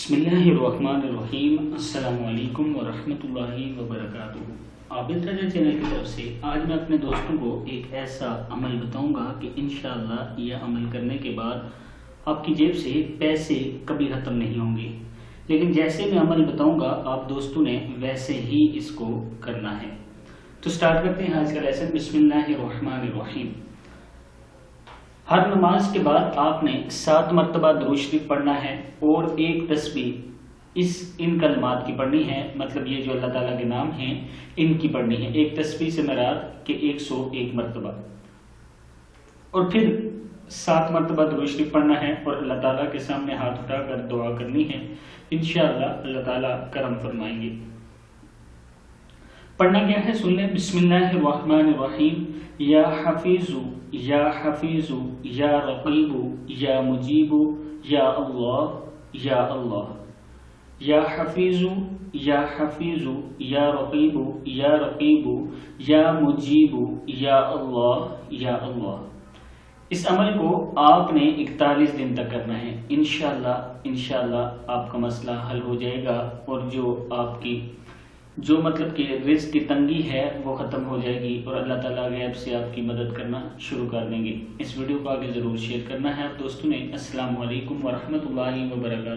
بسم اللہ الرحمن الرحیم۔ السلام علیکم ورحمۃ اللہ وبرکاتہ۔ عابد رجا چینل کی طرف سے آج میں اپنے دوستوں کو ایک ایسا عمل بتاؤں گا کہ انشاءاللہ یہ عمل کرنے کے بعد آپ کی جیب سے پیسے کبھی ختم نہیں ہوں گے، لیکن جیسے میں عمل بتاؤں گا آپ دوستوں نے ویسے ہی اس کو کرنا ہے۔ تو سٹارٹ کرتے ہیں آج کا لیسن۔ بسم اللہ الرحمن الرحیم۔ ہر نماز کے بعد آپ نے 7 مرتبہ درود شریف پڑھنا ہے اور ایک تسبیح ان کلمات کی پڑھنی ہے، مطلب یہ جو اللہ تعالیٰ کے نام ہیں ان کی پڑھنی ہے۔ ایک تسبیح سے مراد کہ 101 مرتبہ، اور پھر 7 مرتبہ درود شریف پڑھنا ہے اور اللہ تعالیٰ کے سامنے ہاتھ اٹھا کر دعا کرنی ہے۔ انشاءاللہ اللہ تعالیٰ کرم فرمائیں گے۔ پڑھنا کیا ہے سن لیں۔ بسم اللہ الرحمن الرحیم۔ یا حفیظ یا حفیظ یا رقیب یا مجیب یا اللہ یا اللہ، یا حفیظ یا حفیظ یا رقیب یا رقیب یا مجیب یا اللہ یا اللہ۔ اس عمل کو آپ نے 41 دن تک کرنا ہے۔ انشاءاللہ آپ کا مسئلہ حل ہو جائے گا، اور جو مطلب کہ رزق کی تنگی ہے وہ ختم ہو جائے گی، اور اللہ تعالیٰ غیب سے آپ کی مدد کرنا شروع کر دیں گے۔ اس ویڈیو کو آگے ضرور شیئر کرنا ہے آپ دوستوں نے۔ السلام علیکم ورحمۃ اللہ وبرکاتہ۔